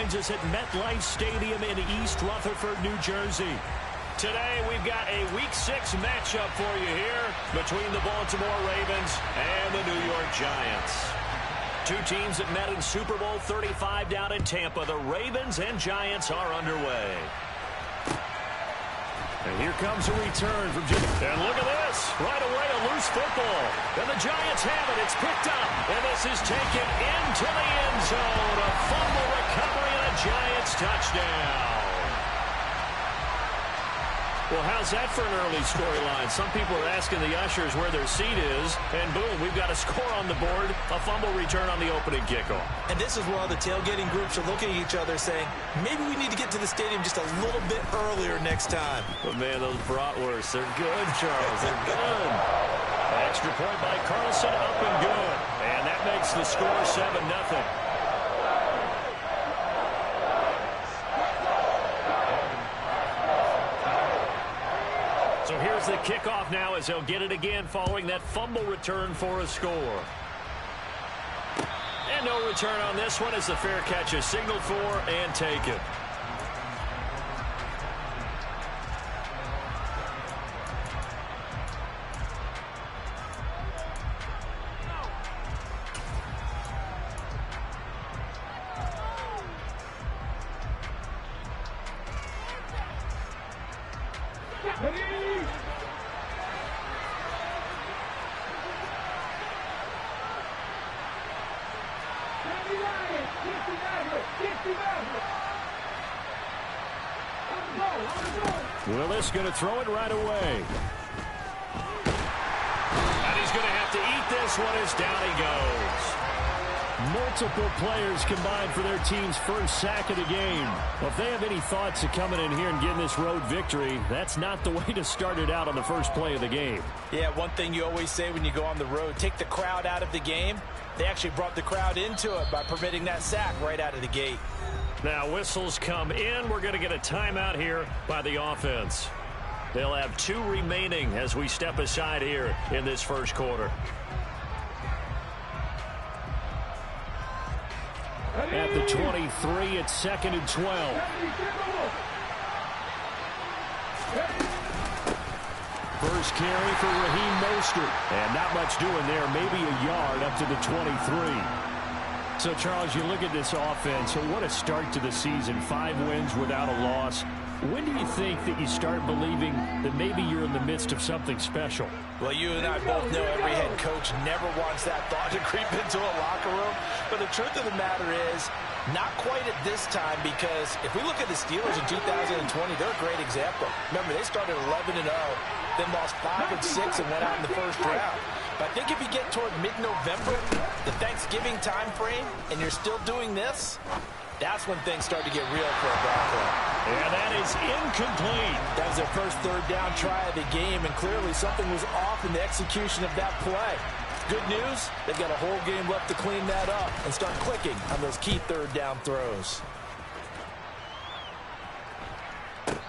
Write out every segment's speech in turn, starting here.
joins us at MetLife Stadium in East Rutherford, New Jersey. Today, we've got a Week 6 matchup for you here between the Baltimore Ravens and the New York Giants. Two teams that met in Super Bowl 35 down in Tampa. The Ravens and Giants are underway. And here comes a return from Jimmy. And look at this. Right away, a loose football. And the Giants have it. It's picked up. And this is taken into the end zone. A fumble recovery and a Giants touchdown. Well, how's that for an early storyline? Some people are asking the ushers where their seat is, and boom, we've got a score on the board, a fumble return on the opening kickoff. And this is where all the tailgating groups are looking at each other saying, maybe we need to get to the stadium just a little bit earlier next time. But, man, those bratwursts, they're good, Charles. They're good. Extra point by Carlson, up and good. And that makes the score 7-0. So here's the kickoff now as they'll get it again following that fumble return for a score. And no return on this one as the fair catch is signaled for and taken. Willis going to throw it right away. And he's going to have to eat this one as down he goes. Multiple players combined for their team's first sack of the game. Well, if they have any thoughts of coming in here and getting this road victory, that's not the way to start it out on the first play of the game. Yeah, one thing you always say when you go on the road, take the crowd out of the game. They actually brought the crowd into it by permitting that sack right out of the gate. Now whistles come in. We're going to get a timeout here by the offense. They'll have 2 remaining as we step aside here in this first quarter. At the 23, it's 2nd and 12. First carry for Raheem Mostert. And not much doing there. Maybe a yard up to the 23. So, Charles, you look at this offense. So what a start to the season. 5 wins without a loss. When do you think that you start believing that maybe you're in the midst of something special? Well, you and I both know every head coach never wants that thought to creep into a locker room. But the truth of the matter is, not quite at this time, because if we look at the Steelers in 2020, they're a great example. Remember, they started 11-0, then lost 5 and 6 and went out in the first round. But I think if you get toward mid-November, the Thanksgiving time frame, and you're still doing this, that's when things start to get real for a Bronco. And that is incomplete. That was their first third down try of the game, and clearly something was off in the execution of that play. Good news, they've got a whole game left to clean that up and start clicking on those key third down throws.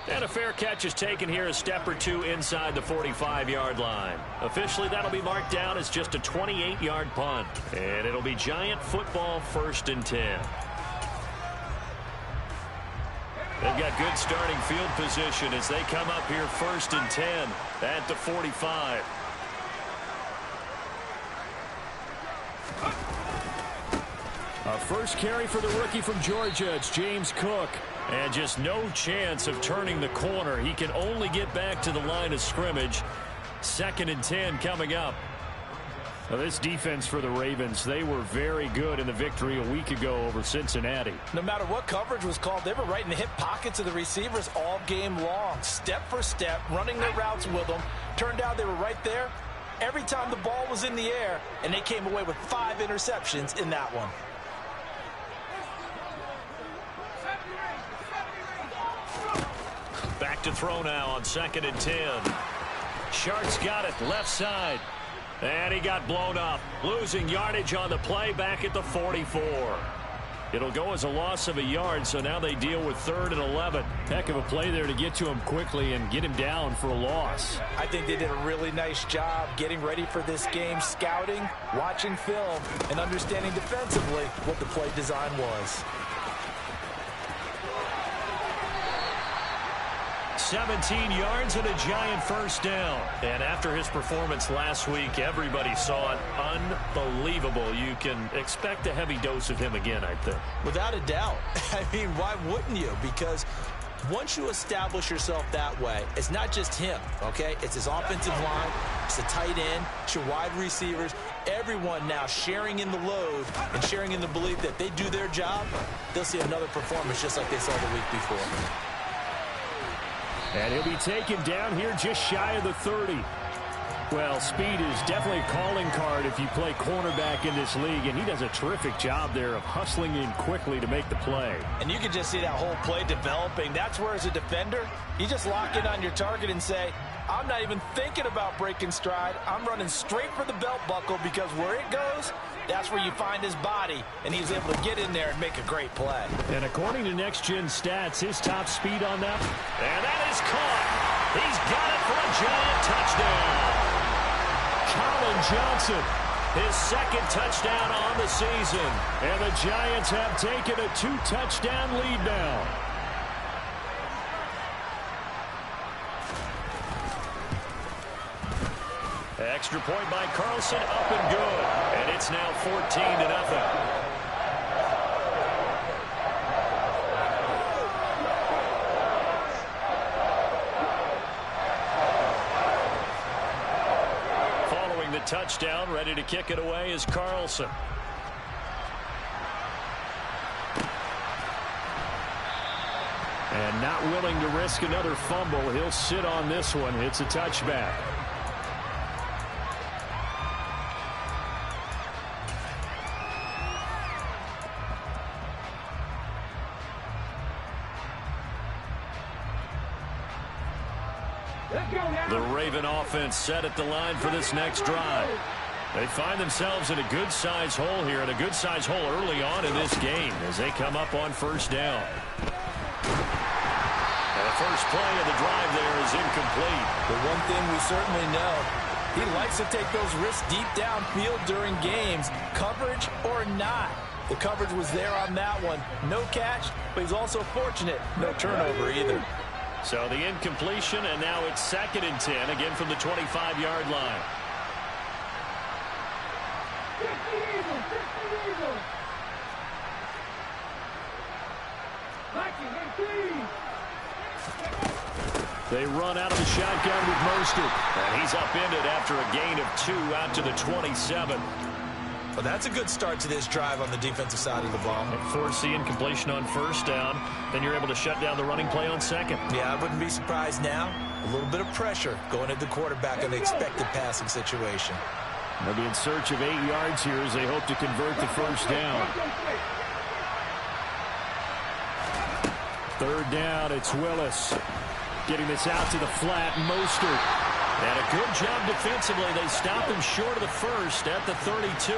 And a fair catch is taken here a step or 2 inside the 45-yard line. Officially, that'll be marked down as just a 28-yard punt. And it'll be Giant football 1st and 10. They've got good starting field position as they come up here 1st and 10 at the 45. A first carry for the rookie from Georgia. It's James Cook. And just no chance of turning the corner. He can only get back to the line of scrimmage. 2nd and 10 coming up. Now this defense for the Ravens, they were very good in the victory a week ago over Cincinnati. No matter what coverage was called, they were right in the hip pockets of the receivers all game long. Step for step, running their routes with them. Turned out they were right there every time the ball was in the air, and they came away with 5 interceptions in that one. Back to throw now on 2nd and 10. Shark's got it left side. And he got blown up. Losing yardage on the play back at the 44. It'll go as a loss of a yard, so now they deal with 3rd and 11. Heck of a play there to get to him quickly and get him down for a loss. I think they did a really nice job getting ready for this game, scouting, watching film, and understanding defensively what the play design was. 17 yards and a Giant first down. And after his performance last week, everybody saw it. Unbelievable. You can expect a heavy dose of him again, I think. Without a doubt. I mean, why wouldn't you? Because once you establish yourself that way, it's not just him, okay? It's his offensive line, it's the tight end, it's your wide receivers, everyone now sharing in the load and sharing in the belief that they do their job, they'll see another performance just like they saw the week before. And he'll be taken down here just shy of the 30. Well, speed is definitely a calling card if you play cornerback in this league, and he does a terrific job there of hustling in quickly to make the play. And you can just see that whole play developing. That's where, as a defender, you just lock in on your target and say, I'm not even thinking about breaking stride. I'm running straight for the belt buckle, because where it goes, that's where you find his body, and he's able to get in there and make a great play. And according to Next Gen Stats, his top speed on that, and that is caught. He's got it for a Giant touchdown. Colin Johnson, his second touchdown on the season. And the Giants have taken a 2-touchdown lead now. Extra point by Carlson, up and good. And it's now 14-0. Touchdown, ready to kick it away is Carlson. And not willing to risk another fumble. He'll sit on this one. It's a touchback. The Raven offense set at the line for this next drive. They find themselves in a good-sized hole here, and a good-sized hole early on in this game as they come up on first down. And the first play of the drive there is incomplete. But one thing we certainly know, he likes to take those risks deep downfield during games, coverage or not. The coverage was there on that one. No catch, but he's also fortunate. No turnover either. So the incompletion, and now it's 2nd and 10, again from the 25-yard line. They run out of the shotgun with Mostert. And he's upended after a gain of 2 out to the 27. Well, that's a good start to this drive on the defensive side of the ball. Force the incompletion on first down. Then you're able to shut down the running play on second. Yeah, I wouldn't be surprised now. A little bit of pressure going at the quarterback in the expected passing situation. They'll be in search of 8 yards here as they hope to convert the first down. 3rd down, it's Willis. Getting this out to the flat, Mostert. And a good job defensively. They stop him short of the first at the 32.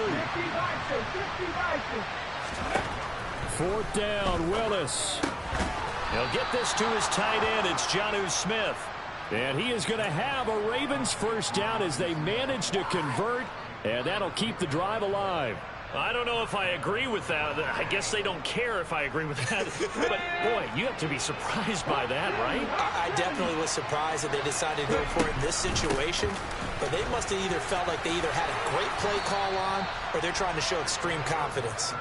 4th down, Willis. He'll get this to his tight end. It's Jonnu Smith. And he is going to have a Ravens first down as they manage to convert. And that'll keep the drive alive. I don't know if I agree with that. I guess they don't care if I agree with that. But, boy, you have to be surprised by that, right? I definitely was surprised that they decided to go for it in this situation. But they must have either felt like they either had a great play call on or they're trying to show extreme confidence.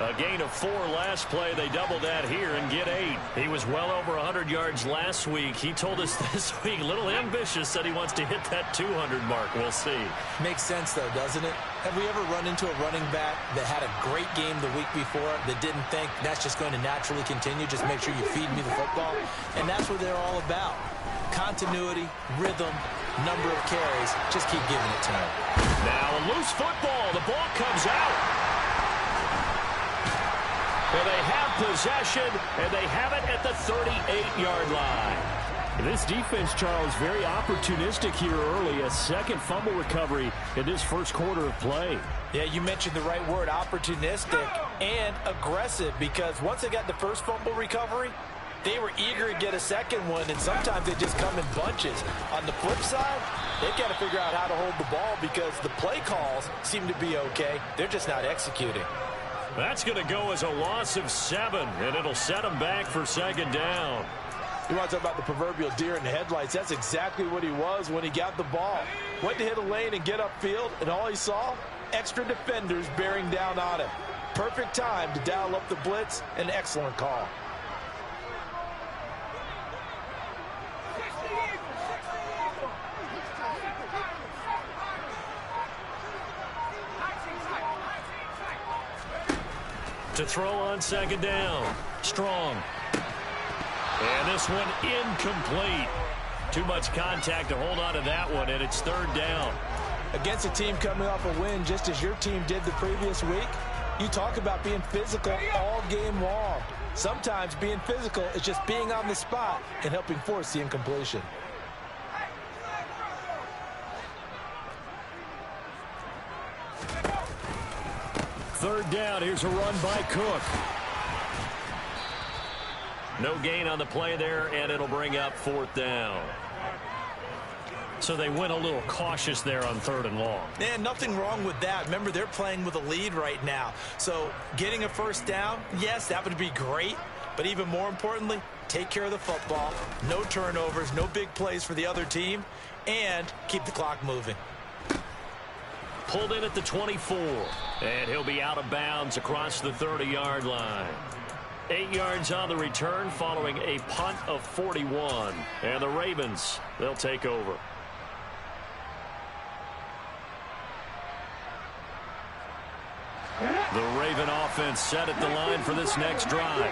A gain of 4 last play. They double that here and get 8. He was well over 100 yards last week. He told us this week, a little ambitious, that he wants to hit that 200 mark. We'll see. Makes sense, though, doesn't it? Have we ever run into a running back that had a great game the week before that didn't think that's just going to naturally continue? Just make sure you feed me the football. And that's what they're all about. Continuity, rhythm, number of carries. Just keep giving it to him. Now a loose football. The ball comes out. And they have possession, and they have it at the 38-yard line. This defense, Charles, very opportunistic here early. A second fumble recovery in this first quarter of play. Yeah, you mentioned the right word, opportunistic and aggressive, because once they got the first fumble recovery, they were eager to get a second one, and sometimes they just come in bunches. On the flip side, they've got to figure out how to hold the ball because the play calls seem to be okay. They're just not executing. That's going to go as a loss of 7, and it'll set them back for 2nd down. You want to talk about the proverbial deer in the headlights? That's exactly what he was when he got the ball. Went to hit a lane and get upfield, and all he saw? Extra defenders bearing down on him. Perfect time to dial up the blitz. An excellent call. To throw on second down. Strong. And this one incomplete. Too much contact to hold on to that one, and it's third down. Against a team coming off a win just as your team did the previous week, you talk about being physical all game long. Sometimes being physical is just being on the spot and helping force the incompletion. Third down. Here's a run by Cook. No gain on the play there, and it'll bring up fourth down. So they went a little cautious there on third and long. And nothing wrong with that. Remember, they're playing with a lead right now. So getting a first down, yes, that would be great. But even more importantly, take care of the football. No turnovers, no big plays for the other team, and keep the clock moving. Pulled in at the 24. And he'll be out of bounds across the 30-yard line. 8 yards on the return following a punt of 41. And the Ravens, they'll take over. The Raven offense set at the line for this next drive.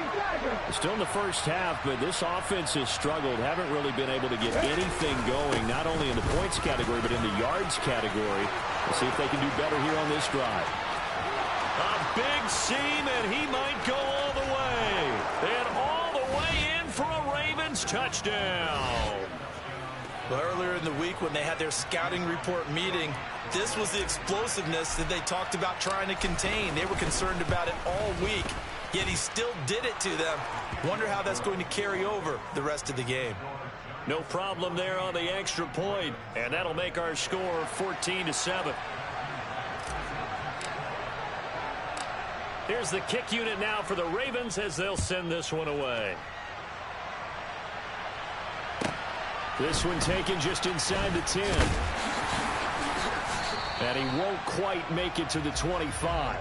Still in the first half, but this offense has struggled. Haven't really been able to get anything going, not only in the points category, but in the yards category. We'll see if they can do better here on this drive. A big seam, and he might go all the way. And all the way in for a Ravens touchdown. Well, earlier in the week when they had their scouting report meeting, this was the explosiveness that they talked about trying to contain. They were concerned about it all week, yet he still did it to them. Wonder how that's going to carry over the rest of the game. No problem there on the extra point, and that'll make our score 14-7. Here's the kick unit now for the Ravens as they'll send this one away. This one taken just inside the 10. And he won't quite make it to the 25.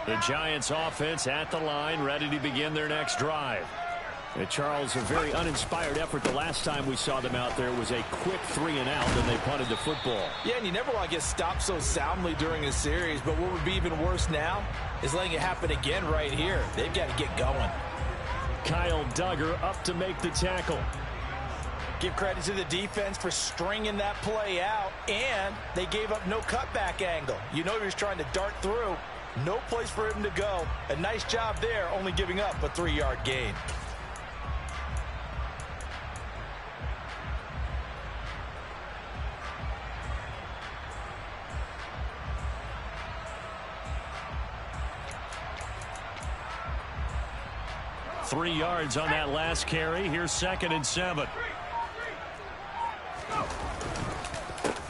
The Giants offense at the line, ready to begin their next drive. And Charles, a very uninspired effort the last time we saw them out there was a quick 3-and-out, and they punted the football. Yeah, and you never want to get stopped so soundly during a series, but what would be even worse now is letting it happen again right here. They've got to get going. Kyle Duggar up to make the tackle. Give credit to the defense for stringing that play out, and they gave up no cutback angle. You know he was trying to dart through. No place for him to go. A nice job there, only giving up a 3-yard gain. Three yards on that last carry. Here's 2nd and 7.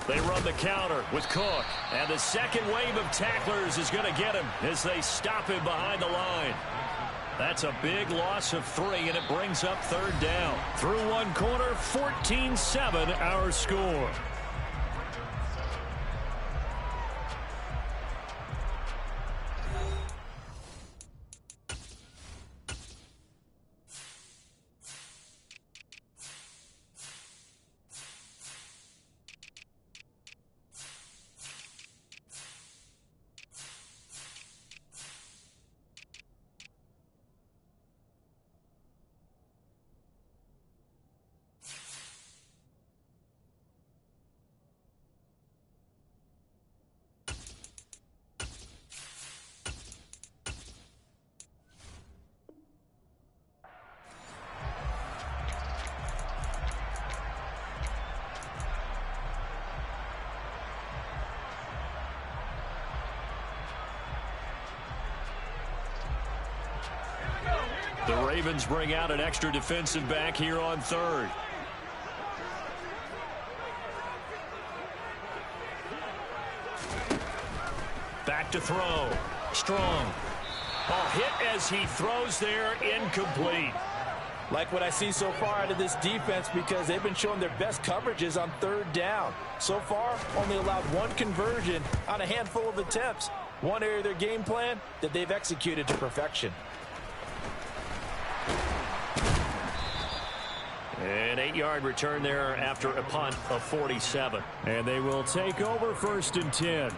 They run the counter with Cook. And the second wave of tacklers is going to get him as they stop him behind the line. That's a big loss of 3, and it brings up third down. Through one corner, 14-7 our score. The Ravens bring out an extra defensive back here on third. Back to throw. Strong. Ball hit as he throws there, incomplete. Like what I see so far out of this defense, because they've been showing their best coverages on third down. So far, only allowed one conversion on a handful of attempts. One area of their game plan that they've executed to perfection. An 8-yard return there after a punt of 47. And they will take over 1st and 10.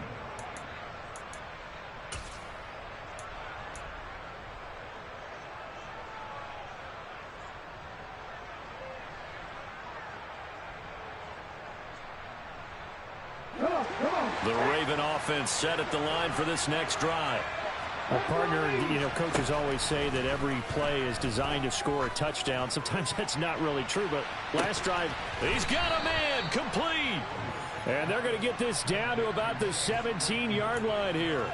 The Raven offense set at the line for this next drive. Our partner, you know, coaches always say that every play is designed to score a touchdown. Sometimes that's not really true, but last drive, he's got a man, complete. And they're going to get this down to about the 17-yard line here.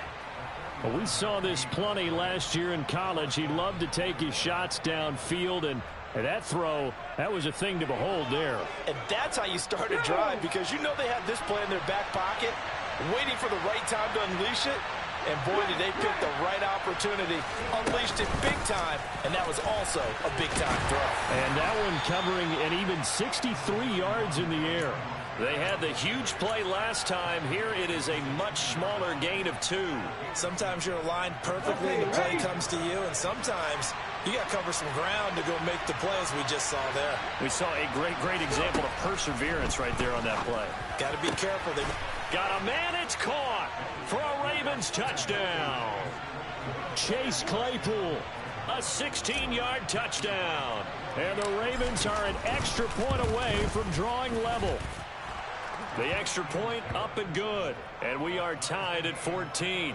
Well, we saw this plenty last year in college. He loved to take his shots downfield, and that throw, that was a thing to behold there. And that's how you start a drive, because you know they had this play in their back pocket, waiting for the right time to unleash it. And boy, did they pick the right opportunity, unleashed it big time, and that was also a big-time throw. And that one covering an even 63 yards in the air. They had the huge play last time. Here it is a much smaller gain of 2. Sometimes you're aligned perfectly and the play comes to you, and sometimes you got to cover some ground to go make the play, as we just saw there. We saw a great example of perseverance right there on that play. Got to be careful. They got a man, it's caught for a Ravens touchdown. Chase Claypool, a 16-yard touchdown. And the Ravens are an extra point away from drawing level. The extra point up and good. And we are tied at 14.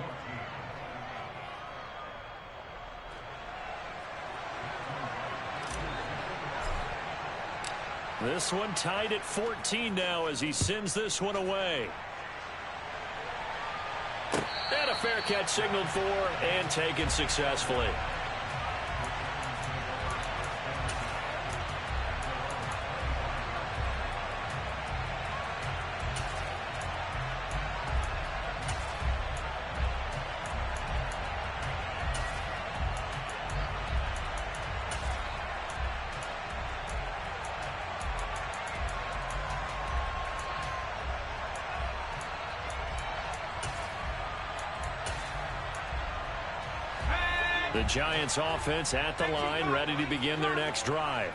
This one tied at 14 now as he sends this one away. And a fair catch signaled for and taken successfully. The Giants offense at the line, ready to begin their next drive.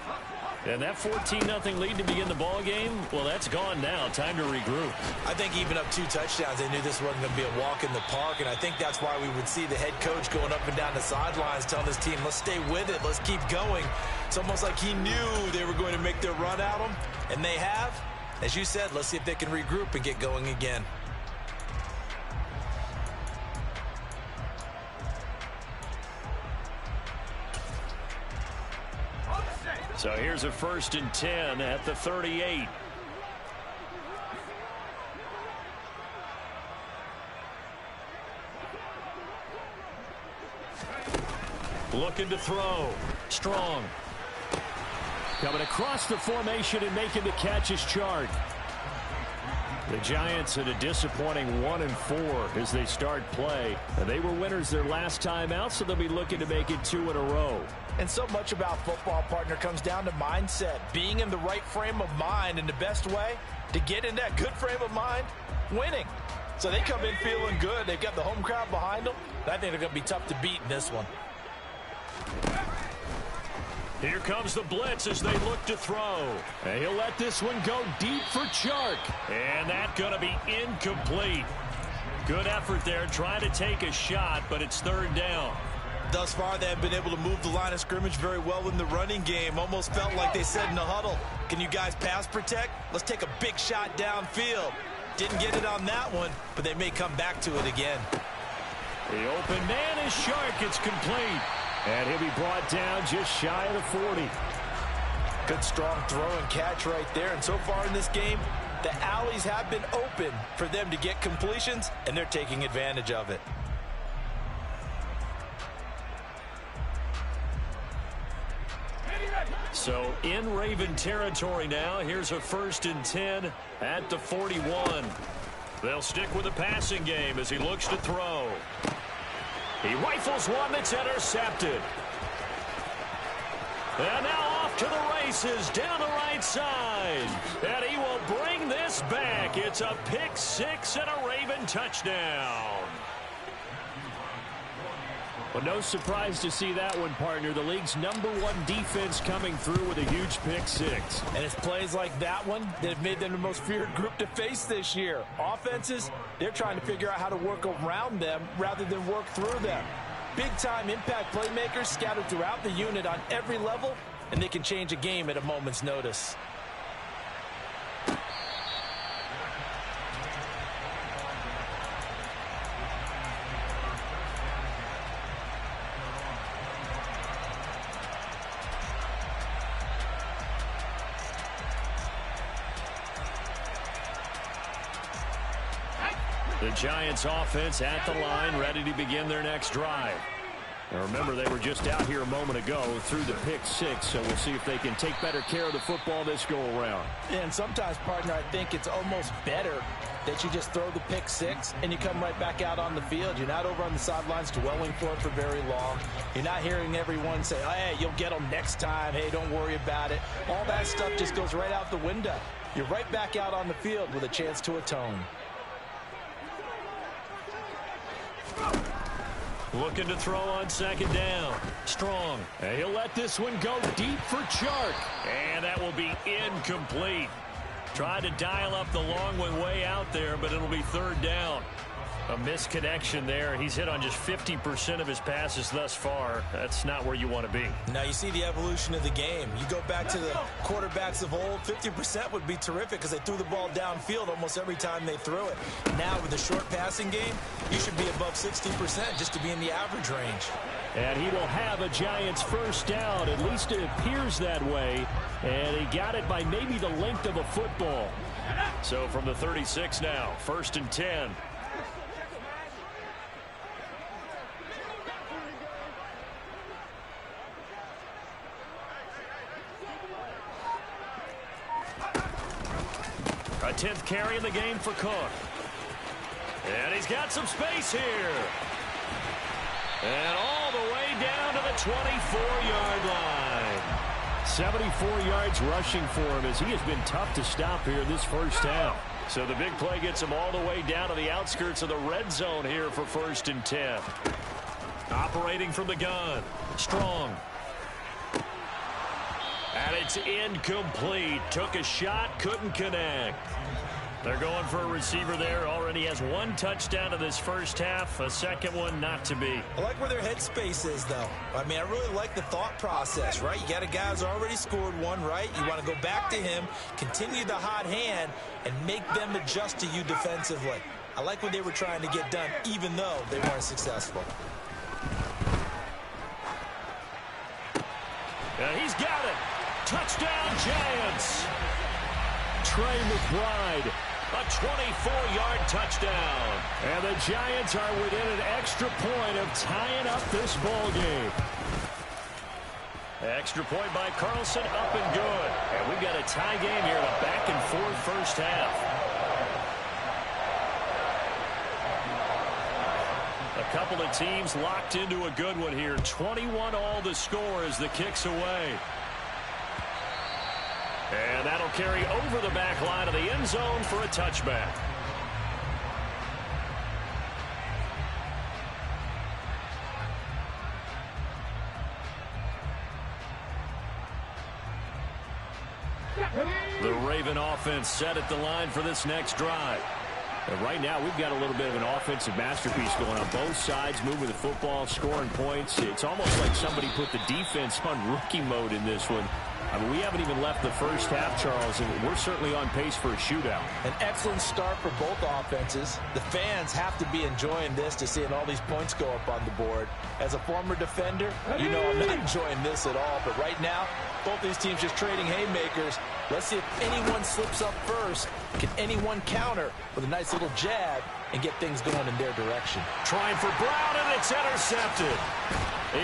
And that 14-0 lead to begin the ball game, well, that's gone now. Time to regroup. I think even up 2 touchdowns, they knew this wasn't going to be a walk in the park, and I think that's why we would see the head coach going up and down the sidelines telling his team, let's stay with it, let's keep going. It's almost like he knew they were going to make their run at him, and they have. As you said, let's see if they can regroup and get going again. So here's a 1st and 10 at the 38. Looking to throw. Strong. Coming across the formation and making the catch is Chart. The Giants at a disappointing 1-4 as they start play. They were winners their last time out, so they'll be looking to make it 2 in a row. And so much about football, partner, comes down to mindset. Being in the right frame of mind, and the best way to get in that good frame of mind, winning. So they come in feeling good. They've got the home crowd behind them. I think they're going to be tough to beat in this one. Here comes the blitz as they look to throw. And he'll let this one go deep for Chark. And that's going to be incomplete. Good effort there, trying to take a shot, but it's 3rd down. Thus far, they have been able to move the line of scrimmage very well in the running game. Almost felt like they said in the huddle, can you guys pass protect? Let's take a big shot downfield. Didn't get it on that one, but they may come back to it again. The open man is Shark. It's complete. And he'll be brought down just shy of the 40. Good strong throw and catch right there. And so far in this game, the alleys have been open for them to get completions, and they're taking advantage of it. So in Raven territory now. Here's a 1st and 10 at the 41. They'll stick with the passing game as he looks to throw. He rifles one that's intercepted. And now off to the races down the right side. And he will bring this back. It's a pick 6 and a Raven touchdown. Well, no surprise to see that one, partner. The league's #1 defense coming through with a huge pick 6. And it's plays like that one that have made them the most feared group to face this year. Offenses, they're trying to figure out how to work around them rather than work through them. Big-time impact playmakers scattered throughout the unit on every level, and they can change a game at a moment's notice. The Giants offense at the line, ready to begin their next drive. Now remember, they were just out here a moment ago through the pick 6, so we'll see if they can take better care of the football this go around. And sometimes, partner, I think it's almost better that you just throw the pick 6 and you come right back out on the field. You're not over on the sidelines dwelling for it for very long. You're not hearing everyone say, hey, you'll get them next time. Hey, don't worry about it. All that stuff just goes right out the window. You're right back out on the field with a chance to atone. Looking to throw on 2nd down. Strong. And he'll let this one go deep for Chark. And that will be incomplete. Tried to dial up the long one way out there, but it'll be 3rd down. A misconnection there. He's hit on just 50% of his passes thus far. That's not where you want to be. Now you see the evolution of the game. You go back to the quarterbacks of old, 50% would be terrific because they threw the ball downfield almost every time they threw it. Now with the short passing game, you should be above 60% just to be in the average range. And he will have a Giants 1st down. At least it appears that way. And he got it by maybe the length of a football. So from the 36 now, 1st and 10. A 10th carry in the game for Cook. And he's got some space here. And all the way down to the 24-yard line. 74 yards rushing for him as he has been tough to stop here this first half. So the big play gets him all the way down to the outskirts of the red zone here for 1st and 10. Operating from the gun. Strong. And it's incomplete. Took a shot, couldn't connect. They're going for a receiver there. Already has 1 touchdown in this first half. A 2nd one not to be. I like where their headspace is, though. I mean, I really like the thought process, right? You got a guy who's already scored 1, right? You want to go back to him, continue the hot hand, and make them adjust to you defensively. I like what they were trying to get done, even though they weren't successful. And he's got it. Touchdown, Giants. Trey McBride. A 24-yard touchdown. And the Giants are within an extra point of tying up this ball game. Extra point by Carlson, up and good. And we've got a tie game here, a back-and-forth first half. A couple of teams locked into a good one here. 21 all the score as the kick's away. And that'll carry over the back line of the end zone for a touchback. The Raven offense set at the line for this next drive. And right now, we've got a little bit of an offensive masterpiece going on both sides, moving the football, scoring points. It's almost like somebody put the defense on rookie mode in this one. I mean, we haven't even left the first half, Charles, and we're certainly on pace for a shootout. An excellent start for both offenses. The fans have to be enjoying this to seeing all these points go up on the board. As a former defender, you know I'm not enjoying this at all. But right now, both these teams just trading haymakers. Let's see if anyone slips up first. Can anyone counter with a nice little jab and get things going in their direction. Trying for Brown, and it's intercepted.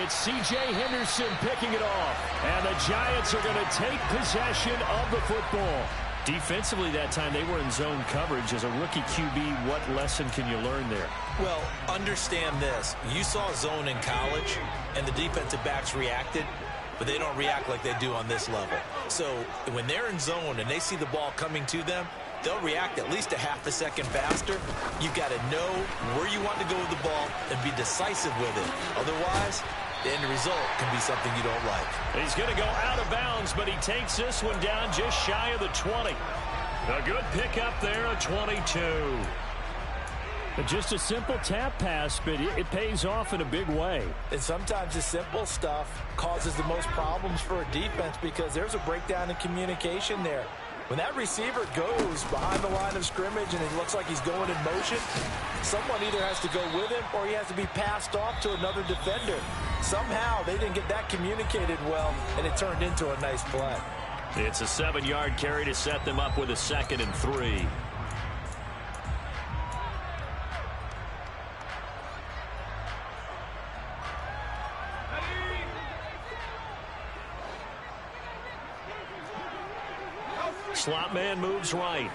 It's C.J. Henderson picking it off. And the Giants are going to take possession of the football. Defensively that time, they were in zone coverage. As a rookie QB, what lesson can you learn there? Well, understand this. You saw zone in college, and the defensive backs reacted, but they don't react like they do on this level. So when they're in zone and they see the ball coming to them, they'll react at least a half a second faster. You've got to know where you want to go with the ball and be decisive with it. Otherwise, the end result can be something you don't like. He's going to go out of bounds, but he takes this one down just shy of the 20. A good pickup there, a 22. Just a simple tap pass, but it pays off in a big way. And sometimes the simple stuff causes the most problems for a defense because there's a breakdown in communication there. When that receiver goes behind the line of scrimmage and it looks like he's going in motion, someone either has to go with him or he has to be passed off to another defender. Somehow they didn't get that communicated well, and it turned into a nice play. It's a 7-yard carry to set them up with a 2nd and 3. Slot man moves right.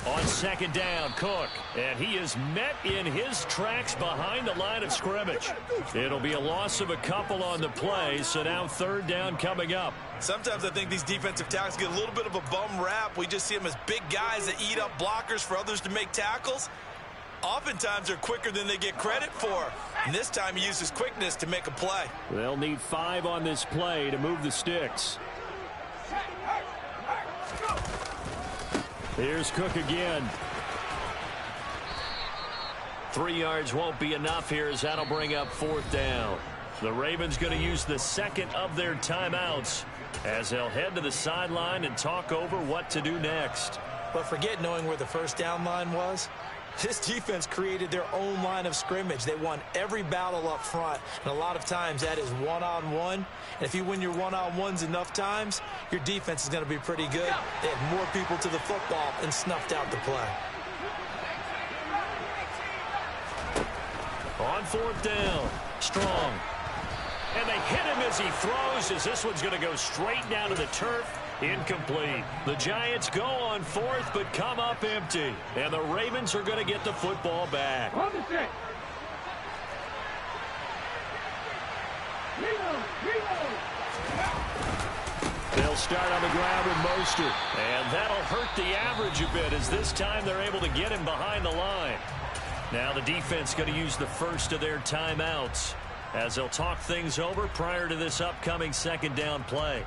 On 2nd down, Cook. And he is met in his tracks behind the line of scrimmage. It'll be a loss of a couple on the play, so now 3rd down coming up. Sometimes I think these defensive tackles get a little bit of a bum rap. We just see them as big guys that eat up blockers for others to make tackles. Oftentimes they're quicker than they get credit for. And this time he uses quickness to make a play. They'll need 5 on this play to move the sticks. Here's Cook again. 3 yards won't be enough here as that'll bring up 4th down. The Ravens going to use the 2nd of their timeouts as they'll head to the sideline and talk over what to do next. But forget knowing where the 1st down line was. This defense created their own line of scrimmage. They won every battle up front, and a lot of times that is one-on-one. And if you win your one-on-ones enough times, your defense is going to be pretty good. They had more people to the football and snuffed out the play. On 4th down, Strong. And they hit him as he throws, as this one's going to go straight down to the turf. Incomplete. The Giants go on 4th, but come up empty. And the Ravens are going to get the football back. They'll start on the ground with Mostert. And that'll hurt the average a bit, as this time they're able to get him behind the line. Now the defense going to use the 1st of their timeouts as they'll talk things over prior to this upcoming 2nd down play.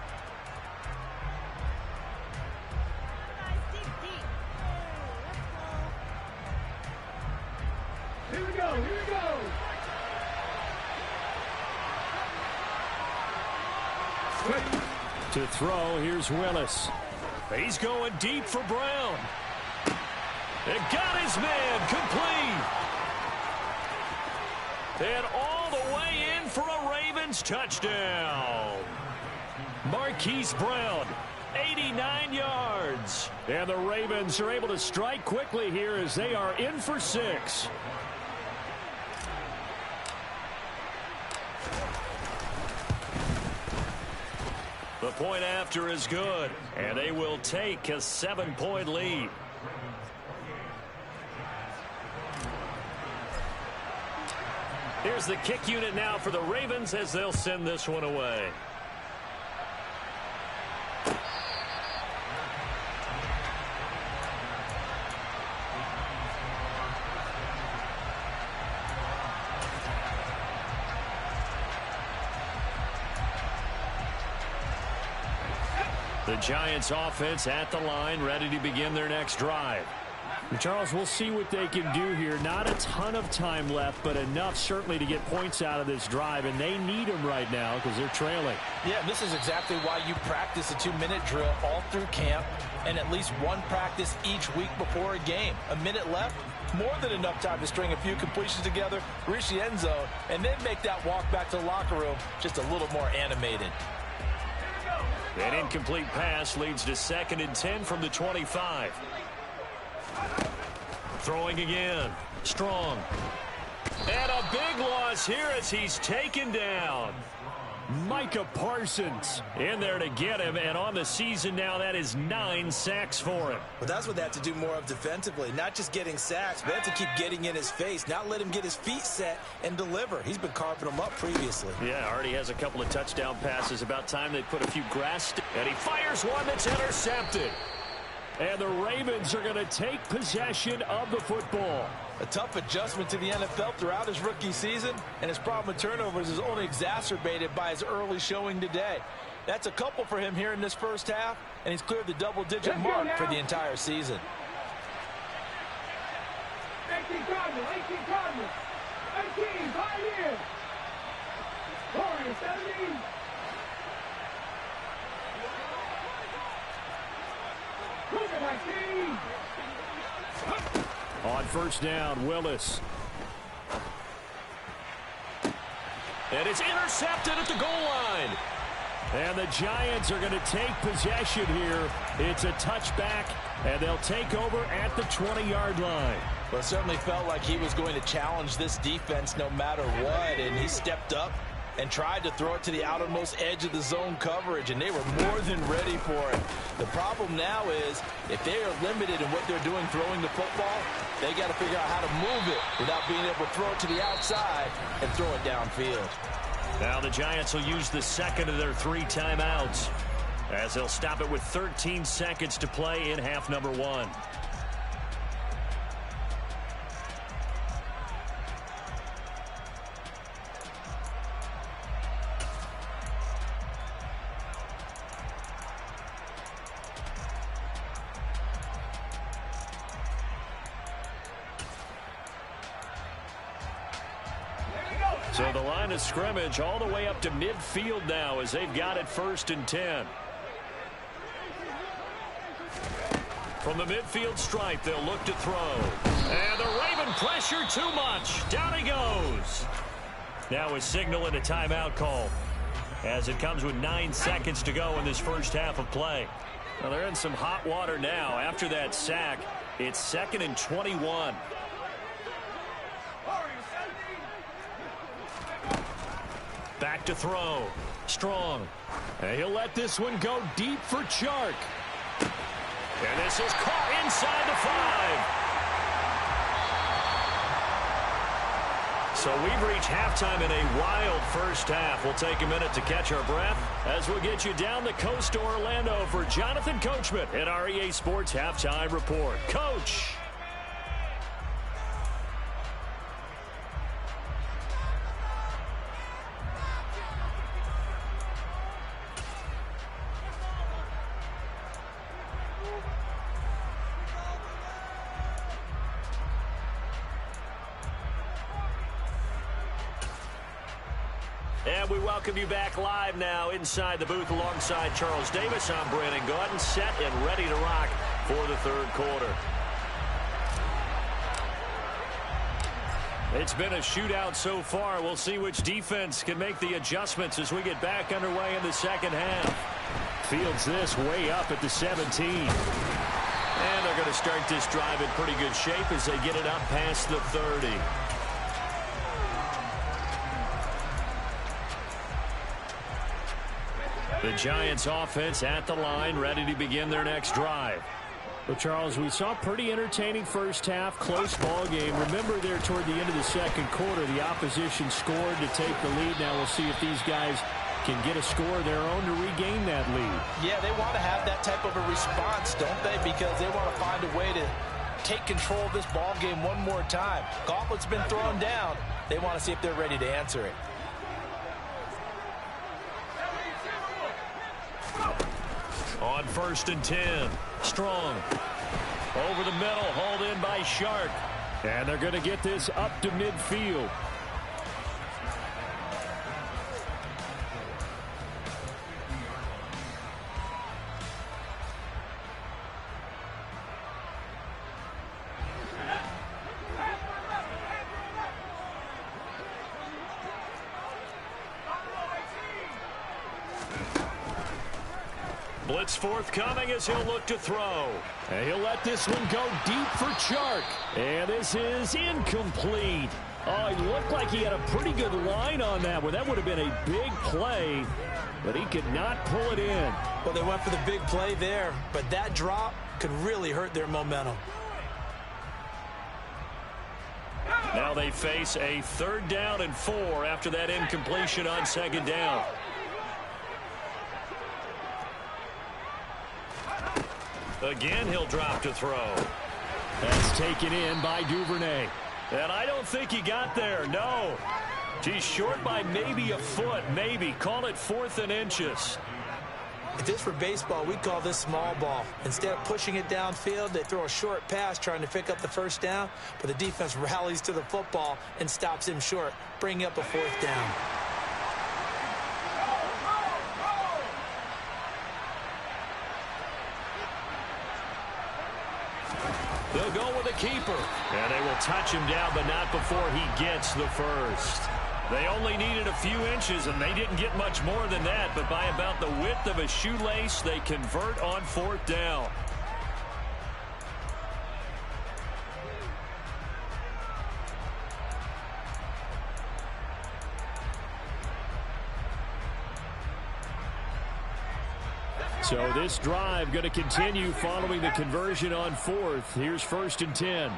Here we go. To throw, here's Willis. He's going deep for Brown. It got his man complete. And all the way in for a Ravens touchdown. Marquise Brown, 89 yards. And the Ravens are able to strike quickly here as they are in for 6. The point after is good, and they will take a 7-point lead. Here's the kick unit now for the Ravens as they'll send this one away. The Giants offense at the line, ready to begin their next drive. Charles, we'll see what they can do here. Not a ton of time left, but enough certainly to get points out of this drive, and they need them right now because they're trailing. Yeah, this is exactly why you practice a 2-minute drill all through camp and at least one practice each week before a game. A minute left, more than enough time to string a few completions together, reach the end zone, and then make that walk back to the locker room just a little more animated. Here we go. An incomplete pass leads to 2nd and 10 from the 25. Throwing again. Strong. And a big loss here as he's taken down. Micah Parsons in there to get him, and on the season now, that is 9 sacks for him. Well, that's what they have to do more of defensively, not just getting sacks, but they have to keep getting in his face, not let him get his feet set and deliver. He's been carving them up previously. Yeah, already has a couple of touchdown passes. About time they put a few grass, and he fires one that's intercepted. And the Ravens are going to take possession of the football. A tough adjustment to the NFL throughout his rookie season, and his problem with turnovers is only exacerbated by his early showing today. That's a couple for him here in this first half, and he's cleared the double-digit mark for the entire season. 18 Cardinals, 18 Cardinals, 18 Pioneers, Warriors 17. On first down, Willis. And it's intercepted at the goal line. And the Giants are going to take possession here. It's a touchback, and they'll take over at the 20-yard line. Well, it certainly felt like he was going to challenge this defense no matter what, and he stepped up and tried to throw it to the outermost edge of the zone coverage, and they were more than ready for it. The problem now is if they are limited in what they're doing throwing the football, they got to figure out how to move it without being able to throw it to the outside and throw it downfield. Now the Giants will use the second of their 3 timeouts as they'll stop it with 13 seconds to play in half number 1. So the line of scrimmage all the way up to midfield now as they've got it 1st and 10. From the midfield stripe, they'll look to throw. And the Raven pressure too much. Down he goes. Now a signal and a timeout call as it comes with 9 seconds to go in this first half of play. Well, they're in some hot water now. After that sack, it's 2nd and 21. Back to throw. Strong. And he'll let this one go deep for Chark. And this is caught inside the 5. So we've reached halftime in a wild first half. We'll take a minute to catch our breath as we'll get you down the coast to Orlando for Jonathan Coachman at our EA Sports Halftime Report. Coach. And we welcome you back live now inside the booth alongside Charles Davis. I'm Brandon Gaudin, set and ready to rock for the 3rd quarter. It's been a shootout so far. We'll see which defense can make the adjustments as we get back underway in the second half. Fields this way up at the 17. And they're going to start this drive in pretty good shape as they get it up past the 30. The Giants offense at the line, ready to begin their next drive. Well, Charles, we saw a pretty entertaining first half, close ball game. Remember there toward the end of the second quarter, the opposition scored to take the lead. Now we'll see if these guys can get a score of their own to regain that lead. Yeah, they want to have that type of a response, don't they? Because they want to find a way to take control of this ball game one more time. Gauntlet's been thrown down. They want to see if they're ready to answer it. On 1st and 10, Strong. Over the middle, hauled in by Shark. And they're going to get this up to midfield. Blitz forthcoming as he'll look to throw. And he'll let this one go deep for Chark. And this is incomplete. Oh, he looked like he had a pretty good line on that one. That would have been a big play, but he could not pull it in. Well, they went for the big play there, but that drop could really hurt their momentum. Now they face a 3rd down and 4 after that incompletion on 2nd down. Again, he'll drop to throw. That's taken in by Duvernay. And I don't think he got there, no. He's short by maybe a foot, maybe. Call it 4th and inches. If this were baseball, we'd call this small ball. Instead of pushing it downfield, they throw a short pass trying to pick up the 1st down, but the defense rallies to the football and stops him short, bringing up a 4th down. They'll go with a keeper. And they will touch him down, but not before he gets the first. They only needed a few inches, and they didn't get much more than that. But by about the width of a shoelace, they convert on 4th down. So this drive going to continue following the conversion on 4th. Here's 1st and 10.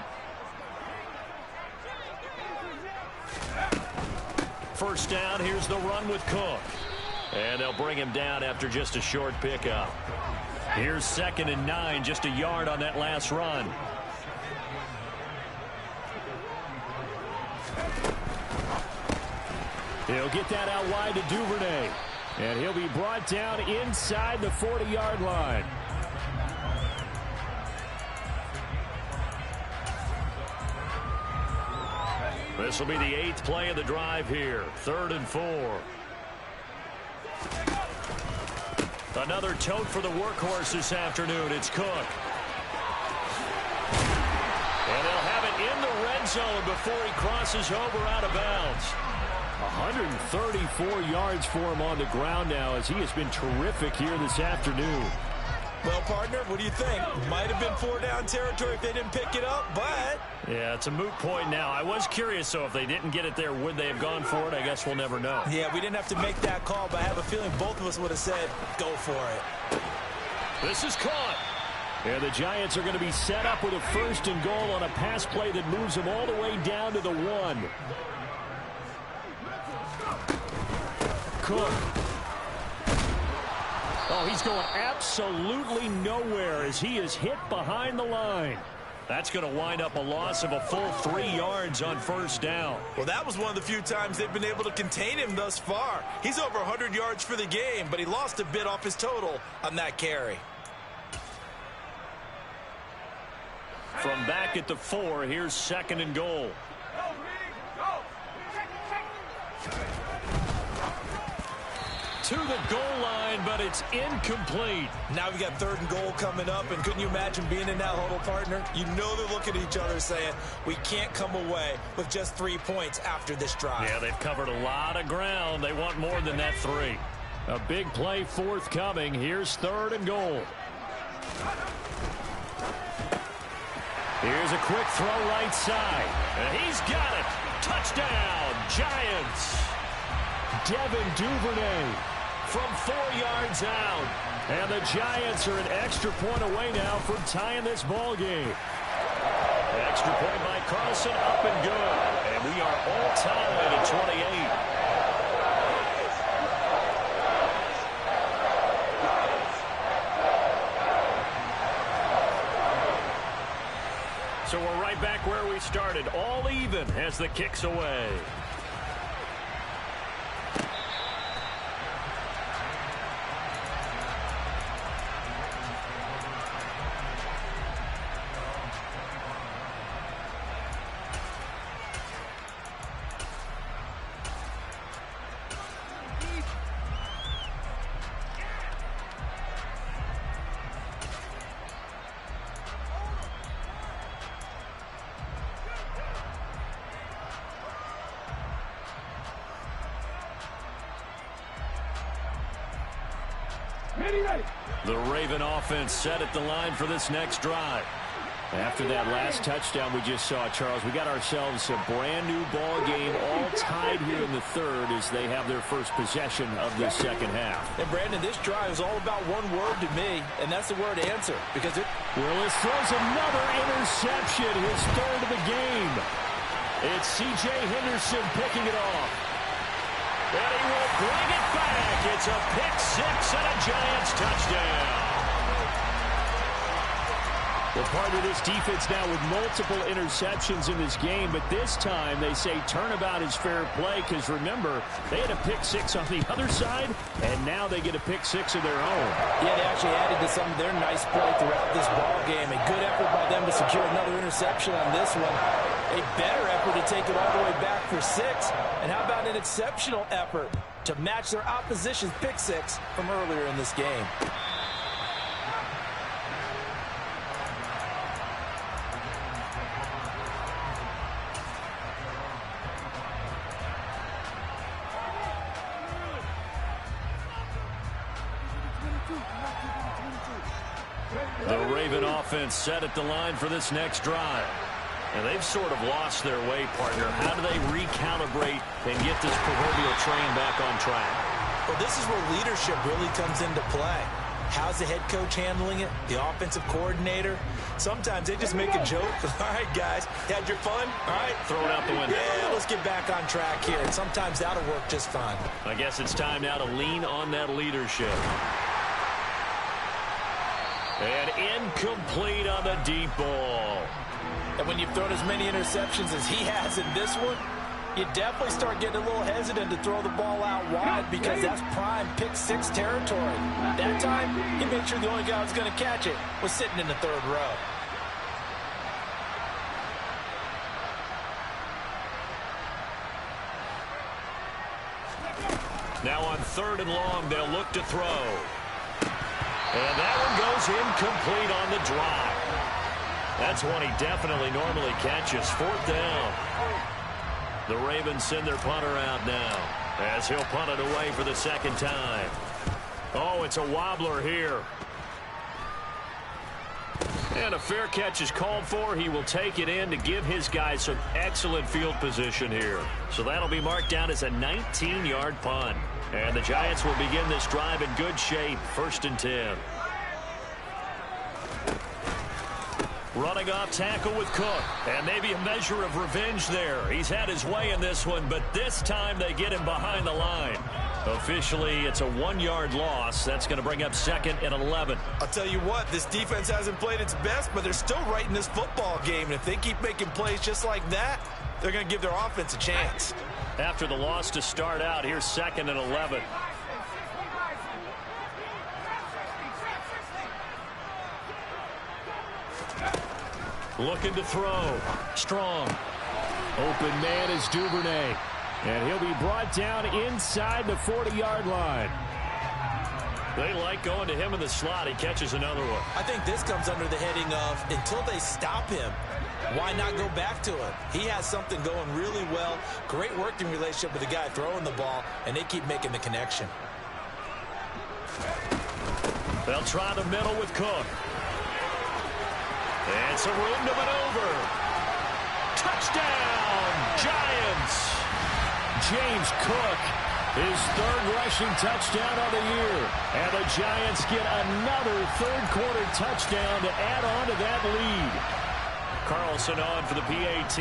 First down, here's the run with Cook. And they'll bring him down after just a short pickup. Here's 2nd and 9, just a yard on that last run. He'll get that out wide to Duvernay. And he'll be brought down inside the 40-yard line. This will be the 8th play of the drive here. 3rd and 4. Another tote for the workhorse this afternoon. It's Cook. And they'll have it in the red zone before he crosses over out of bounds. 134 yards for him on the ground now as he has been terrific here this afternoon. Well, partner, what do you think? Might have been 4-down territory if they didn't pick it up, but... Yeah, it's a moot point now. I was curious, so if they didn't get it there, would they have gone for it? I guess we'll never know. Yeah, we didn't have to make that call, but I have a feeling both of us would have said, go for it. This is caught. And the Giants are going to be set up with a 1st and goal on a pass play that moves them all the way down to the 1. Cook. Oh, he's going absolutely nowhere as he is hit behind the line. That's going to wind up a loss of a full 3 yards on 1st down. Well, that was one of the few times they've been able to contain him thus far. He's over 100 yards for the game, but he lost a bit off his total on that carry. From back at the 4, here's 2nd and goal. To the goal line, but it's incomplete. Now we got 3rd and goal coming up, and couldn't you imagine being in that huddle, partner? You know they're looking at each other saying, we can't come away with just 3 points after this drive. Yeah, they've covered a lot of ground. They want more than that 3. A big play forthcoming. Here's 3rd and goal. Here's a quick throw right side. And he's got it. Touchdown, Giants. Devin Duvernay from 4 yards out. And the Giants are an extra point away now from tying this ball game. Extra point by Carlson, up and good. And we are all tied at 28. So we're right back where we started, all even as the kick's away. Ready, ready. The Raven offense set at the line for this next drive. After that last touchdown we just saw, Charles, we got ourselves a brand-new ball game, all tied here in the third as they have their first possession of this second half. And, Brandon, this drive is all about one word to me, and that's the word answer. Because Willis throws another interception, his third of the game. It's C.J. Henderson picking it off. And he will bring it back. It's a pick six and a Giants touchdown. Well, part of this defense now with multiple interceptions in this game, but this time they say turnabout is fair play because, remember, they had a pick six on the other side, and now they get a pick six of their own. Yeah, they actually added to some of their nice play throughout this ball game. A good effort by them to secure another interception on this one. A better effort to take it all the way back for six. And how about an exceptional effort to match their opposition's pick six from earlier in this game? The Raven offense set at the line for this next drive. And they've sort of lost their way, partner. How do they recalibrate and get this proverbial train back on track? Well, this is where leadership really comes into play. How's the head coach handling it? The offensive coordinator? Sometimes they just make a joke. All right, guys, had your fun? All right. Throw it out the window. Yeah, let's get back on track here. And sometimes that'll work just fine. I guess it's time now to lean on that leadership. And incomplete on the deep ball. And when you've thrown as many interceptions as he has in this one, you definitely start getting a little hesitant to throw the ball out wide because that's prime pick six territory. That time, he made sure the only guy who was going to catch it was sitting in the third row. Now on third and long, they'll look to throw. And that one goes incomplete on the drive. That's one he definitely normally catches. Fourth down. The Ravens send their punter out now as he'll punt it away for the second time. Oh, it's a wobbler here. And a fair catch is called for. He will take it in to give his guys some excellent field position here. So that'll be marked down as a 19-yard punt. And the Giants will begin this drive in good shape. 1st and 10. Running off tackle with Cook. And maybe a measure of revenge there. He's had his way in this one, but this time they get him behind the line. Officially, it's a 1-yard loss. That's going to bring up 2nd and 11. I'll tell you what, this defense hasn't played its best, but they're still right in this football game. And if they keep making plays just like that, they're going to give their offense a chance. After the loss to start out, here's 2nd and 11. Looking to throw. Strong. Open man is Duvernay. And he'll be brought down inside the 40-yard line. They like going to him in the slot. He catches another one. I think this comes under the heading of until they stop him, why not go back to him? He has something going really well. Great working relationship with the guy throwing the ball, and they keep making the connection. They'll try the middle with Cook. And some room to maneuver. Touchdown, Giants! James Cook, his third rushing touchdown of the year. And the Giants get another third-quarter touchdown to add on to that lead. Carlson on for the PAT.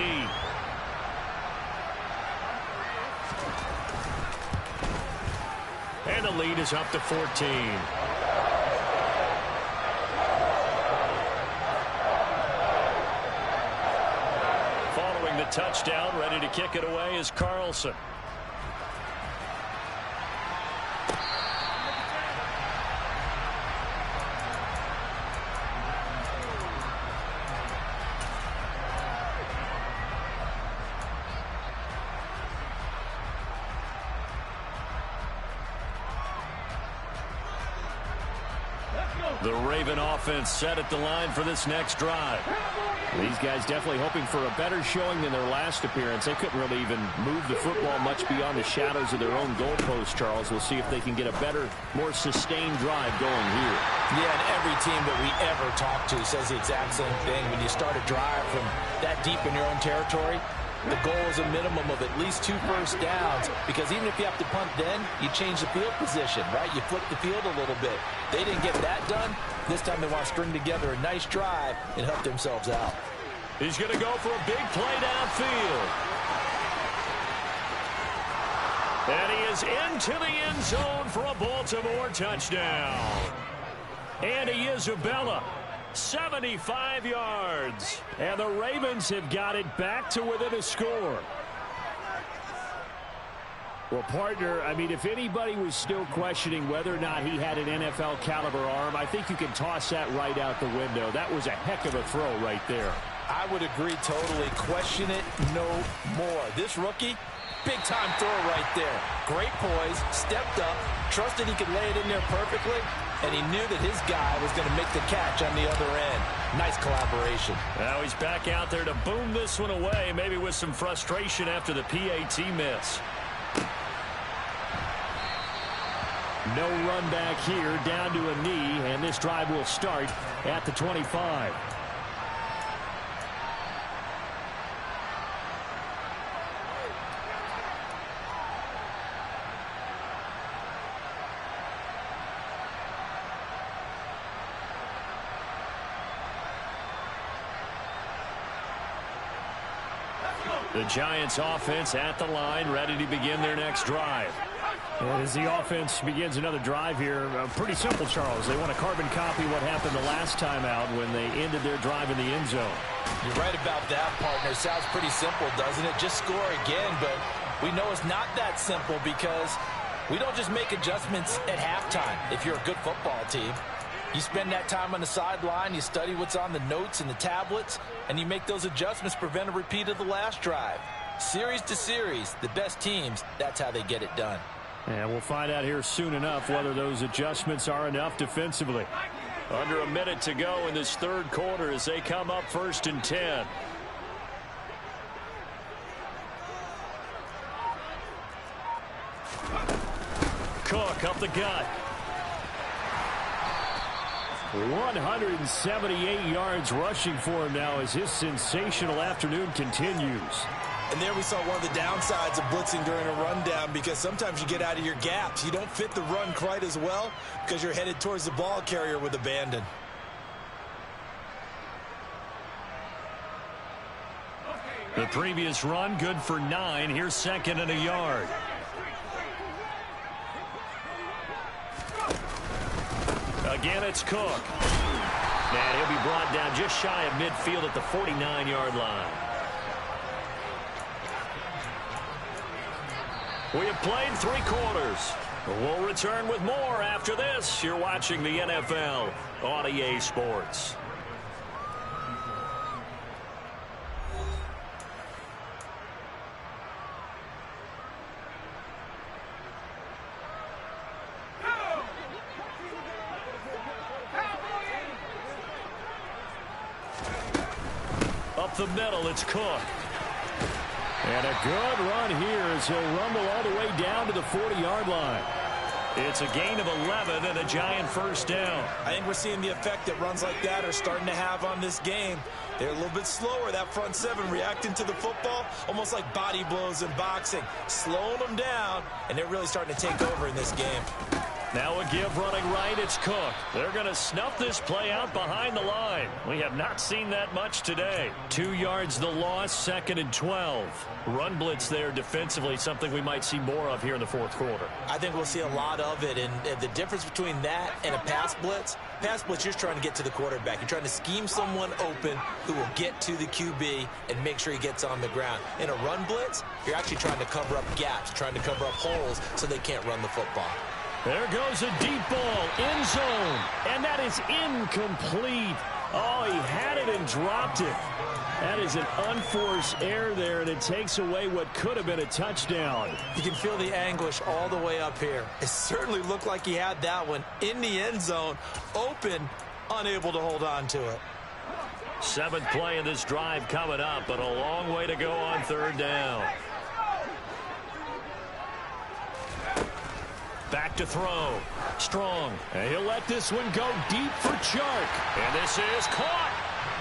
And the lead is up to 14. Following the touchdown, ready to kick it away is Carlson. The Raven offense set at the line for this next drive. These guys definitely hoping for a better showing than their last appearance. They couldn't really even move the football much beyond the shadows of their own goalpost, Charles. We'll see if they can get a better, more sustained drive going here. Yeah, and every team that we ever talk to says the exact same thing. When you start a drive from that deep in your own territory, the goal is a minimum of at least 2 first downs, because even if you have to punt then, you change the field position, right? You flip the field a little bit. They didn't get that done. This time they want to string together a nice drive and help themselves out. He's going to go for a big play downfield. And he is into the end zone for a Baltimore touchdown. And Isabella, 75 yards. And the Ravens have got it back to within a score. Well, partner, I mean, if anybody was still questioning whether or not he had an NFL caliber arm, I think you can toss that right out the window. That was a heck of a throw right there. I would agree totally. Question it no more. This rookie, big-time throw right there. Great poise, stepped up, trusted he could lay it in there perfectly, and he knew that his guy was going to make the catch on the other end. Nice collaboration. Now he's back out there to boom this one away, maybe with some frustration after the PAT miss. No run back here, down to a knee, and this drive will start at the 25. The Giants offense at the line, ready to begin their next drive. And as the offense begins another drive here, pretty simple, Charles. They want to carbon copy what happened the last time out when they ended their drive in the end zone. You're right about that, partner. Sounds pretty simple, doesn't it? Just score again, but we know it's not that simple because we don't just make adjustments at halftime if you're a good football team. You spend that time on the sideline, you study what's on the notes and the tablets, and you make those adjustments, prevent a repeat of the last drive. Series to series, the best teams, that's how they get it done. And we'll find out here soon enough whether those adjustments are enough defensively. Under a minute to go in this third quarter as they come up 1st and 10. Cook up the gut. 178 yards rushing for him now as his sensational afternoon continues. And there we saw one of the downsides of blitzing during a rundown, because sometimes you get out of your gaps. You don't fit the run quite as well because you're headed towards the ball carrier with abandon. The previous run good for 9. Here's 2nd and a yard. Again, it's Cook. And he'll be brought down just shy of midfield at the 49-yard line. We have played 3 quarters. We'll return with more after this. You're watching the NFL on EA Sports. Up the middle, it's Cook. And a good run here as he'll rumble all the way down to the 40-yard line. It's a gain of 11 and a Giant first down. I think we're seeing the effect that runs like that are starting to have on this game. They're a little bit slower, that front 7, reacting to the football, almost like body blows in boxing, slowing them down, and they're really starting to take over in this game. Now a give running right, it's Cook. They're going to snuff this play out behind the line. We have not seen that much today. 2 yards the loss, 2nd and 12. Run blitz there defensively, something we might see more of here in the fourth quarter. I think we'll see a lot of it, and the difference between that and a pass blitz, you're just trying to get to the quarterback. You're trying to scheme someone open who will get to the QB and make sure he gets on the ground. In a run blitz, you're actually trying to cover up gaps, trying to cover up holes so they can't run the football. There goes a deep ball, end zone, and that is incomplete. Oh, he had it and dropped it. That is an unforced error there, and it takes away what could have been a touchdown. You can feel the anguish all the way up here. It certainly looked like he had that one in the end zone, open, unable to hold on to it. 7th play of this drive coming up, but a long way to go on 3rd down. Back to throw. Strong. And he'll let this one go deep for Chark. And this is caught.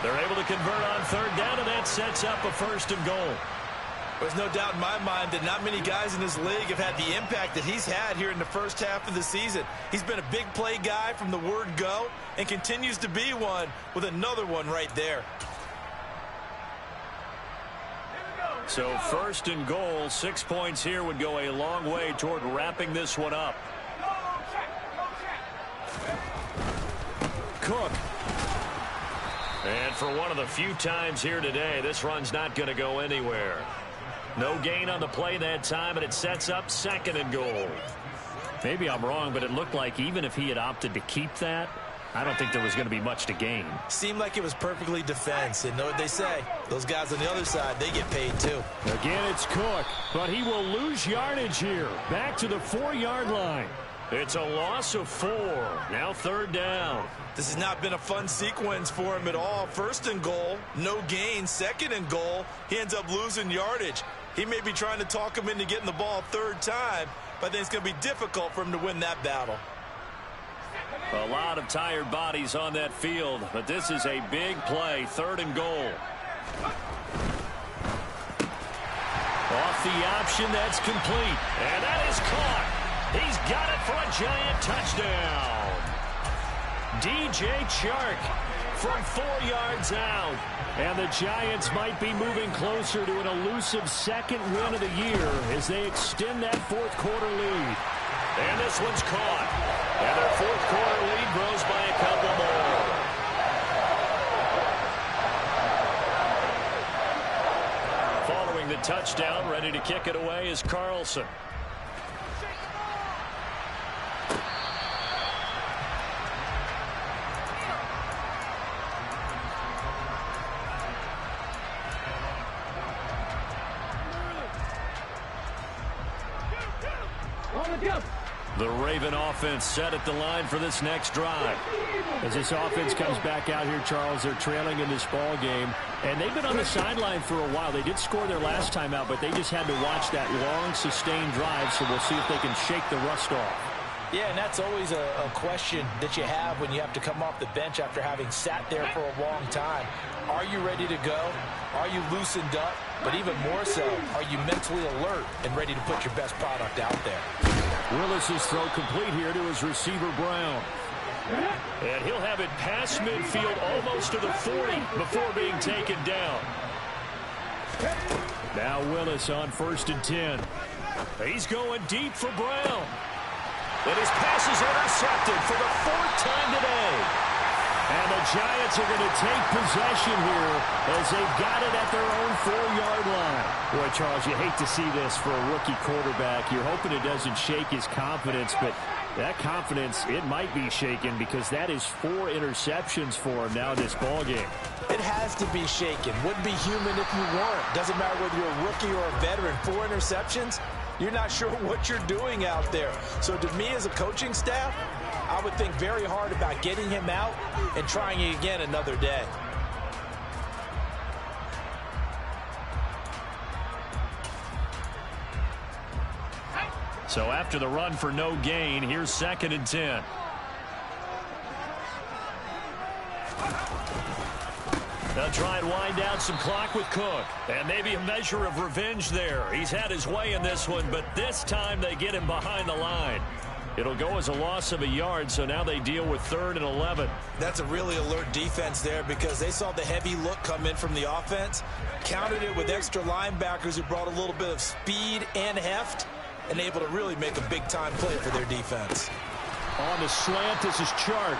They're able to convert on 3rd down, and that sets up a 1st and goal. There's no doubt in my mind that not many guys in this league have had the impact that he's had here in the first half of the season. He's been a big play guy from the word go and continues to be one with another one right there. So 1st and goal, 6 points here would go a long way toward wrapping this one up. Cook. And for one of the few times here today, this run's not going to go anywhere. No gain on the play that time, and it sets up 2nd and goal. Maybe I'm wrong, but it looked like even if he had opted to keep that, I don't think there was going to be much to gain. Seemed like it was perfectly defense, and know what they say. Those guys on the other side, they get paid too. Again, it's Cook, but he will lose yardage here. Back to the 4-yard line. It's a loss of 4. Now 3rd down. This has not been a fun sequence for him at all. 1st and goal, no gain. 2nd and goal, he ends up losing yardage. He may be trying to talk him into getting the ball 3rd time, but I think it's going to be difficult for him to win that battle. A lot of tired bodies on that field, but this is a big play. 3rd and goal. Off the option, that's complete. And that is caught. He's got it for a Giant touchdown. DJ Chark from 4 yards out. And the Giants might be moving closer to an elusive 2nd win of the year as they extend that 4th quarter lead. And this one's caught. And their 4th quarter lead grows by a couple more. Following the touchdown, ready to kick it away is Carlson. The Raven offense set at the line for this next drive. As this offense comes back out here, Charles, they're trailing in this ball game, and they've been on the sideline for a while. They did score their last time out, but they just had to watch that long, sustained drive, so we'll see if they can shake the rust off. Yeah, and that's always a question that you have when you have to come off the bench after having sat there for a long time. Are you ready to go? Are you loosened up? But even more so, are you mentally alert and ready to put your best product out there? Willis's throw complete here to his receiver, Brown. And he'll have it past midfield almost to the 40 before being taken down. Now Willis on 1st and 10. He's going deep for Brown. And his pass is intercepted for the 4th time today. And the Giants are going to take possession here as they've got it at their own 4-yard line. Boy, Charles, you hate to see this for a rookie quarterback. You're hoping it doesn't shake his confidence, but that confidence, it might be shaken because that is 4 interceptions for him now in this ballgame. It has to be shaken. Wouldn't be human if you weren't. Doesn't matter whether you're a rookie or a veteran. 4 interceptions, you're not sure what you're doing out there. So to me as a coaching staff, I would think very hard about getting him out and trying it again another day. So after the run for no gain, here's 2nd and 10. They'll try and wind down some clock with Cook. And maybe a measure of revenge there. He's had his way in this one, but this time they get him behind the line. It'll go as a loss of a yard, so now they deal with 3rd and 11. That's a really alert defense there because they saw the heavy look come in from the offense, countered it with extra linebackers who brought a little bit of speed and heft, and able to really make a big-time play for their defense. On the slant, this is Chark.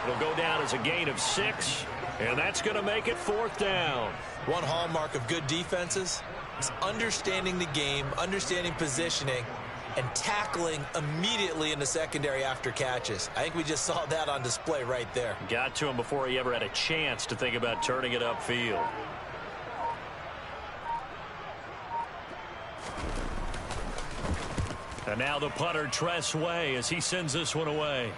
It'll go down as a gain of 6, and that's going to make it 4th down. One hallmark of good defenses is understanding the game, understanding positioning, and tackling immediately in the secondary after catches. I think we just saw that on display right there. Got to him before he ever had a chance to think about turning it upfield. And now the punter, Tress Way, as he sends this one away.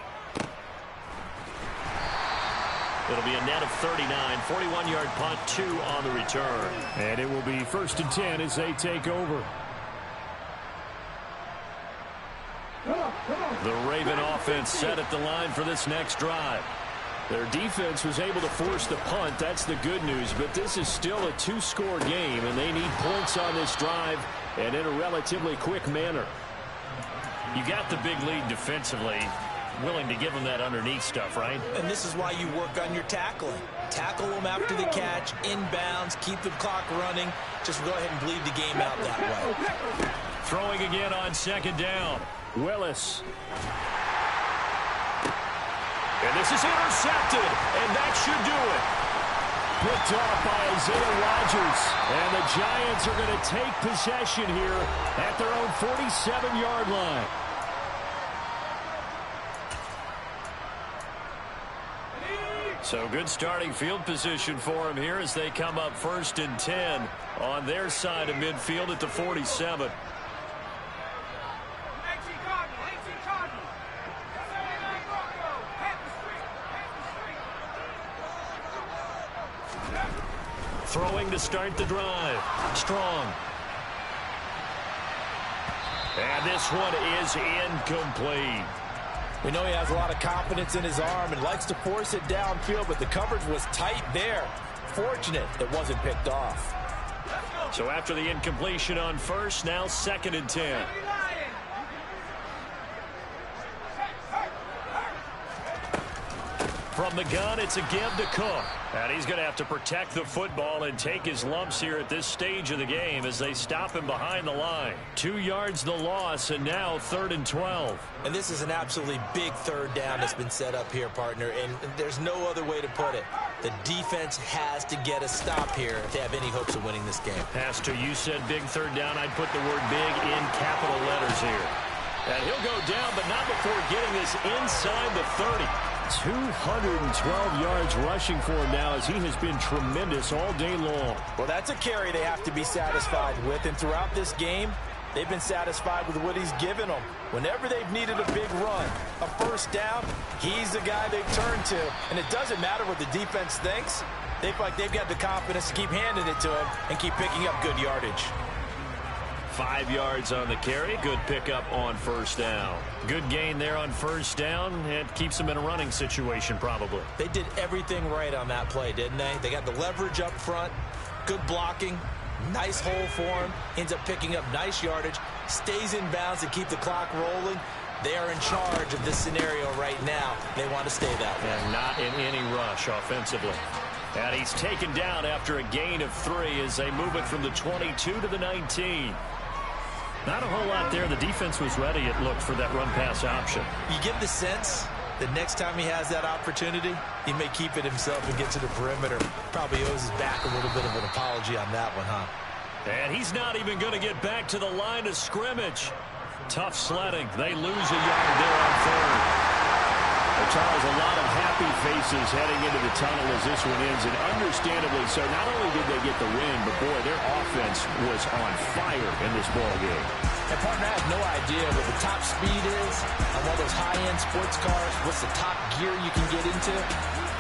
It'll be a net of 39, 41-yard punt, 2 on the return. And it will be 1st and 10 as they take over. The Raven offense set at the line for this next drive. Their defense was able to force the punt. That's the good news. But this is still a 2-score game, and they need points on this drive and in a relatively quick manner. You got the big lead defensively. Willing to give them that underneath stuff, right? And this is why you work on your tackling. Tackle them after the catch, inbounds, keep the clock running. Just go ahead and bleed the game out that way. Throwing again on 2nd down. Willis. And this is intercepted, and that should do it. Picked off by Isaiah Rodgers. And the Giants are going to take possession here at their own 47-yard line. So good starting field position for him here as they come up 1st and 10 on their side of midfield at the 47. Throwing to start the drive. Strong. And this one is incomplete. We know he has a lot of confidence in his arm and likes to force it downfield, but the coverage was tight there. Fortunate it wasn't picked off. So after the incompletion on 1st, now 2nd and 10. From the gun, it's a give to Cook. And he's going to have to protect the football and take his lumps here at this stage of the game as they stop him behind the line. 2 yards the loss, and now 3rd and 12. And this is an absolutely big 3rd down that's been set up here, partner, and there's no other way to put it. The defense has to get a stop here if they have any hopes of winning this game. Pastor, you said big 3rd down. I'd put the word big in capital letters here. And he'll go down, but not before getting this inside the 30. 212 yards rushing for him now as he has been tremendous all day long. Well, that's a carry they have to be satisfied with, and throughout this game, they've been satisfied with what he's given them. Whenever they've needed a big run, a 1st down, he's the guy they've turned to. And it doesn't matter what the defense thinks. They feel like they've got the confidence to keep handing it to him and keep picking up good yardage. 5 yards on the carry. Good pickup on 1st down. Good gain there on 1st down. It keeps them in a running situation probably. They did everything right on that play, didn't they? They got the leverage up front, good blocking, nice hole for him, ends up picking up nice yardage, stays in bounds to keep the clock rolling. They are in charge of this scenario right now. They want to stay that way. And not in any rush offensively. And he's taken down after a gain of 3 as they move it from the 22 to the 19. Not a whole lot there. The defense was ready, it looked, for that run-pass option. You get the sense that next time he has that opportunity, he may keep it himself and get to the perimeter. Probably owes his back a little bit of an apology on that one, huh? And he's not even going to get back to the line of scrimmage. Tough sledding. They lose a yard there on 3rd. Well, Charles, a lot of happy faces heading into the tunnel as this one ends, and understandably so. Not only did they get the win, but boy, their offense was on fire in this ball game. And partner, I have no idea what the top speed is on one of those high-end sports cars. What's the top gear you can get into?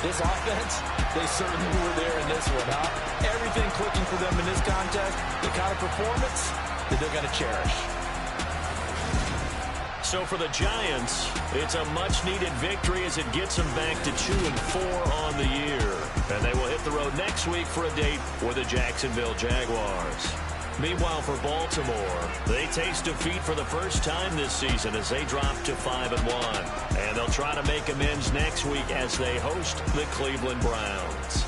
This offense, they certainly were there in this one, huh? Everything clicking for them in this contest, the kind of performance that they're going to cherish. So for the Giants, it's a much-needed victory as it gets them back to 2-4 on the year. And they will hit the road next week for a date with the Jacksonville Jaguars. Meanwhile, for Baltimore, they taste defeat for the first time this season as they drop to 5-1. And they'll try to make amends next week as they host the Cleveland Browns.